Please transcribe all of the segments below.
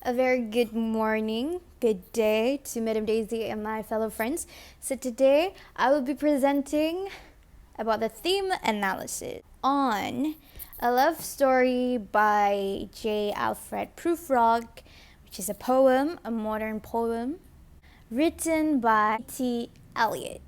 A very good morning, good day to Madam Daisy and my fellow friends. So today I will be presenting about the theme analysis on a love story by ALFRED PRUFROCK, which is a poem, a modern poem, written by Eliot.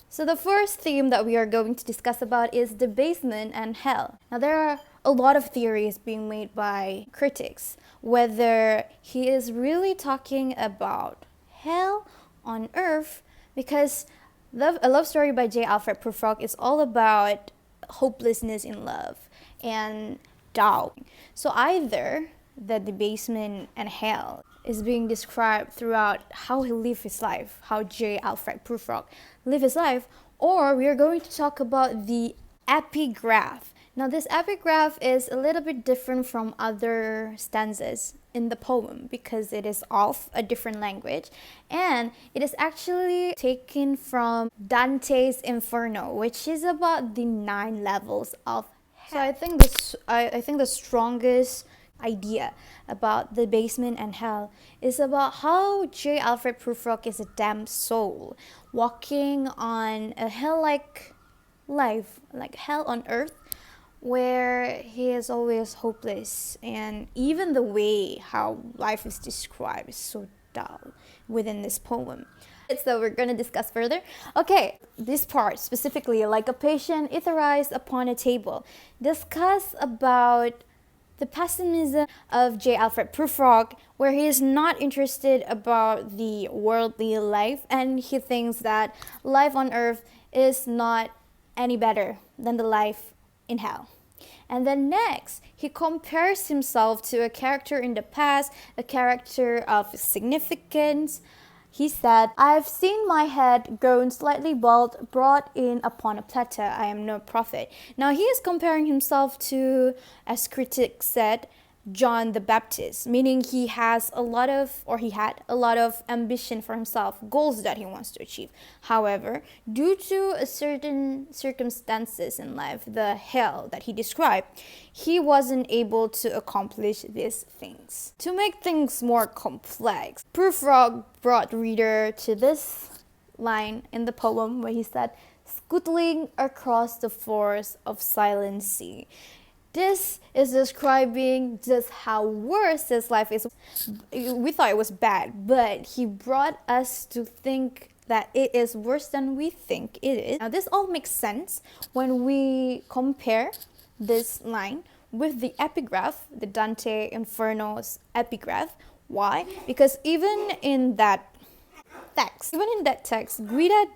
So the first theme that we are going to discuss about is debasement and hell. Now there are a lot of theories being made by critics, whether he is really talking about hell on earth, because a love story by ALFRED PRUFROCK is all about hopelessness in love and doubt. So either the debasement and hell is being described throughout how he lived his life, how ALFRED PRUFROCK lived his life, or we are going to talk about the epigraph. Now this epigraph is a little bit different from other stanzas in the poem because it is of a different language, and it is actually taken from Dante's Inferno, which is about the 9 levels of hell. So I think the strongest idea about the basement and hell is about how ALFRED PRUFROCK is a damned soul walking on a hell-like life, like hell on earth, where he is always hopeless, and even the way how life is described is so dull within this poem. So we're going to discuss further. Okay, this part specifically, like a patient etherized upon a table, discuss about the pessimism of ALFRED PRUFROCK, where he is not interested about the worldly life, and he thinks that life on earth is not any better than the life in hell. And then next, he compares himself to a character in the past, a character of significance. He said, "I've seen my head grown slightly bald, brought in upon a platter. I am no prophet." Now he is comparing himself to, as critics said, John the Baptist, meaning he had a lot of ambition for himself, goals that he wants to achieve. However, due to a certain circumstances in life, the hell that he described, he wasn't able to accomplish these things. To make things more complex, PRUFROCK brought reader to this line in the poem where he said, "Scuttling across the force of silent sea." This is describing just how worse his life is. We thought it was bad, but he brought us to think that it is worse than we think it is. Now this all makes sense when we compare this line with the epigraph, the Dante Inferno's epigraph. Why? Because even in that text, Guida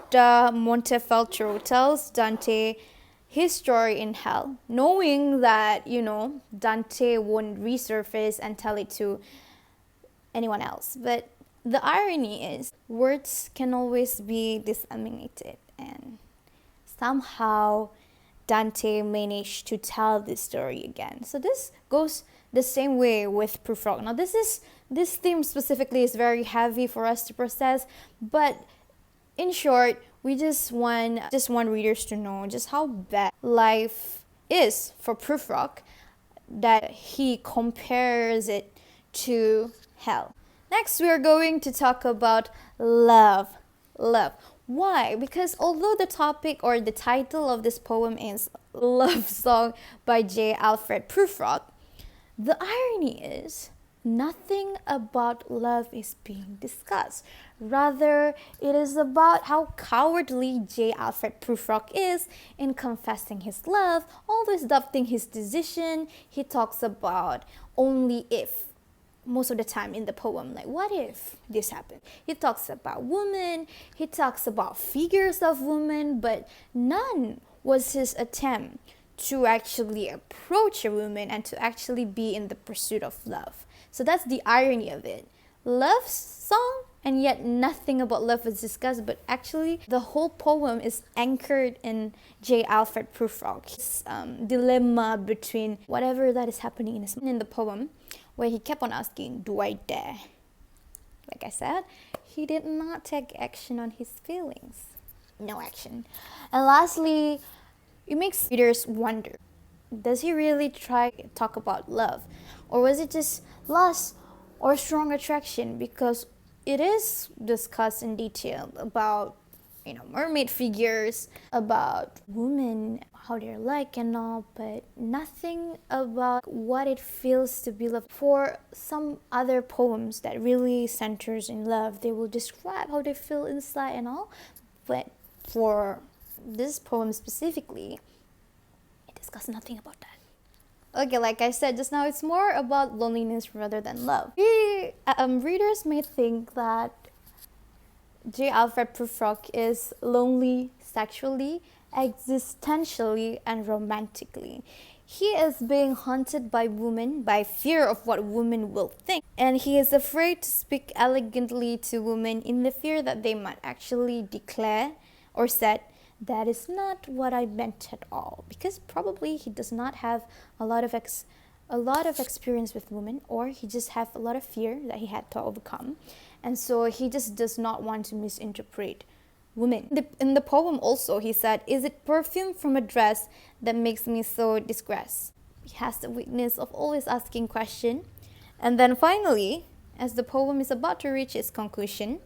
da Montefeltro tells Dante his story in hell, knowing that, Dante won't resurface and tell it to anyone else. But the irony is, words can always be disseminated, and somehow Dante managed to tell this story again. So this goes the same way with PRUFROCK. Now this theme specifically is very heavy for us to process, but in short, we just want readers to know just how bad life is for PRUFROCK, that he compares it to hell. Next, we are going to talk about love. Why? Because although the topic or the title of this poem is Love Song by ALFRED PRUFROCK, the irony is nothing about love is being discussed. Rather, it is about how cowardly ALFRED PRUFROCK is in confessing his love, always doubting his decision. He talks about only if, most of the time in the poem, like what if this happened? He talks about women, he talks about figures of women, but none was his attempt to actually approach a woman and to actually be in the pursuit of love. So that's the irony of it. Love song, and yet nothing about love is discussed, but actually the whole poem is anchored in ALFRED PRUFROCK's dilemma between whatever that is happening in the poem, where he kept on asking, do I dare? Like I said, he did not take action on his feelings. No action. And lastly, it makes readers wonder, does he really try to talk about love? Or was it just lust or strong attraction, because it is discussed in detail about mermaid figures, about women, how they're like and all, but nothing about what it feels to be loved. For some other poems that really centers in love, they will describe how they feel inside and all, but for this poem specifically, it discusses nothing about that. Okay, like I said just now, it's more about loneliness rather than love. Readers may think that J. Alfred PRUFROCK is lonely sexually, existentially, and romantically. He is being haunted by women, by fear of what women will think, and he is afraid to speak elegantly to women in the fear that they might actually declare or said, "That is not what I meant at all," because probably he does not have a lot of experience with women, or he just have a lot of fear that he had to overcome, and so he just does not want to misinterpret women. In the poem also, he said, "Is it perfume from a dress that makes me so distressed?" He has the weakness of always asking questions. And then finally, as the poem is about to reach its conclusion,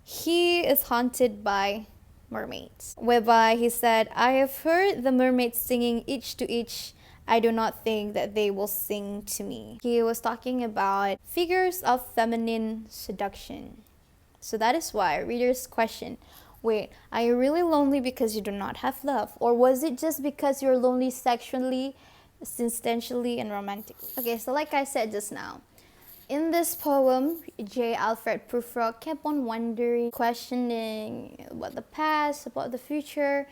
he is haunted by mermaids, whereby he said, "I have heard the mermaids singing each to each. I do not think that they will sing to me." He was talking about figures of feminine seduction. So that is why readers question, wait, are you really lonely because you do not have love? Or was it just because you're lonely sexually, existentially, and romantically? Okay, so like I said just now, in this poem, J. Alfred PRUFROCK kept on wondering, questioning about the past, about the future.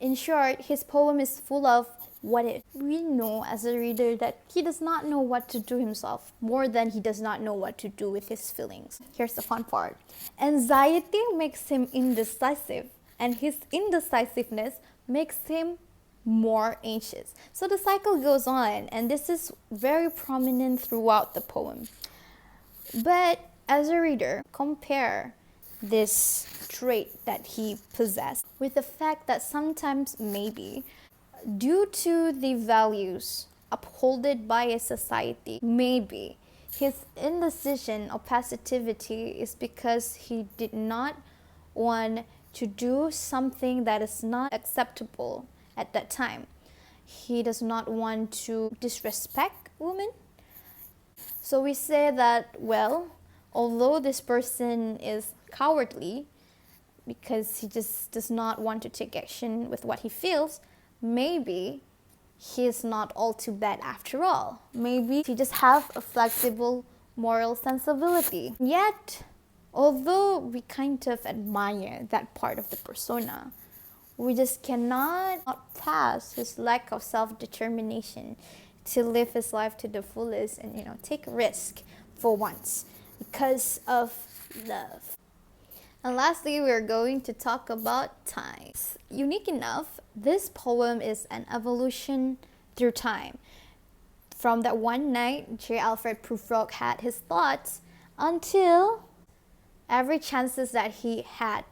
In short, his poem is full of what if. We know as a reader that he does not know what to do himself, more than he does not know what to do with his feelings. Here's the fun part. Anxiety makes him indecisive, and his indecisiveness makes him more anxious. So the cycle goes on, and this is very prominent throughout the poem. But as a reader, compare this trait that he possessed with the fact that sometimes maybe due to the values upholded by a society, maybe his indecision or passivity is because he did not want to do something that is not acceptable at that time. He does not want to disrespect women. So we say that, well, although this person is cowardly because he just does not want to take action with what he feels, maybe he is not all too bad after all. Maybe he just have a flexible moral sensibility. Yet, although we kind of admire that part of the persona, we just cannot pass his lack of self-determination to live his life to the fullest and take risk for once because of love. And lastly, we're going to talk about time. Unique enough, this poem is an evolution through time. From that one night J. Alfred PRUFROCK had his thoughts until every chances that he had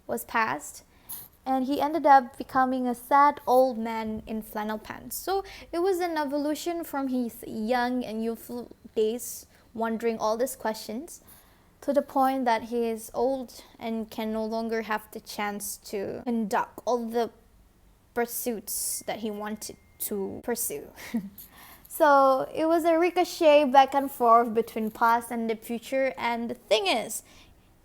was passed, and he ended up becoming a sad old man in flannel pants. So it was an evolution from his young and youthful days, wondering all these questions, to the point that he is old and can no longer have the chance to conduct all the pursuits that he wanted to pursue. So it was a ricochet back and forth between past and the future, and the thing is,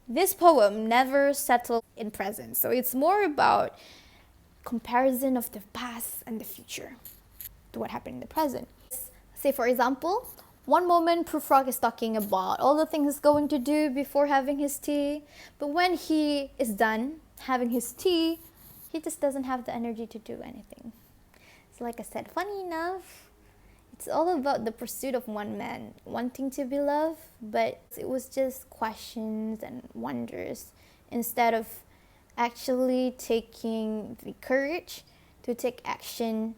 this poem never settled in present. So it's more about comparison of the past and the future to what happened in the present. Say for example, one moment PRUFROCK is talking about all the things he's going to do before having his tea, but when he is done having his tea, he just doesn't have the energy to do anything. So like I said, funny enough, it's all about the pursuit of one man wanting to be loved, but it was just questions and wonders instead of actually taking the courage to take action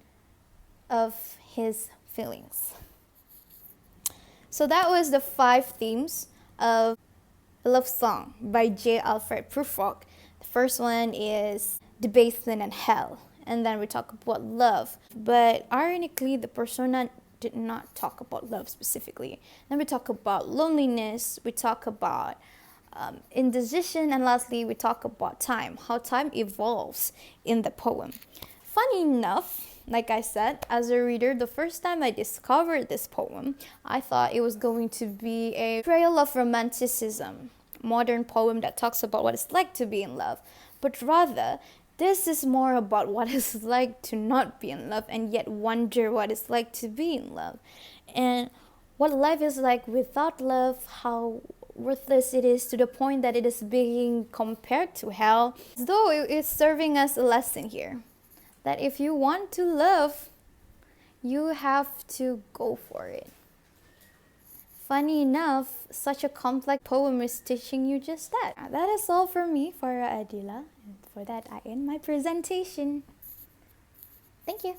of his feelings. So that was the 5 themes of a love song by J. Alfred PRUFROCK. The first one is debasement and hell, and then we talk about love. But ironically, the persona did not talk about love specifically. Then we talk about loneliness, we talk about indecision, and lastly we talk about time, how time evolves in the poem. Funny enough, like I said, as a reader, the first time I discovered this poem, I thought it was going to be a trail of romanticism, modern poem that talks about what it's like to be in love. But rather, this is more about what it's like to not be in love and yet wonder what it's like to be in love. And what life is like without love, how worthless it is, to the point that it is being compared to hell. Though it is serving us a lesson here, that if you want to love, you have to go for it. Funny enough, such a complex poem is teaching you just that. That is all for me, for Adilah. And for that, I end my presentation. Thank you.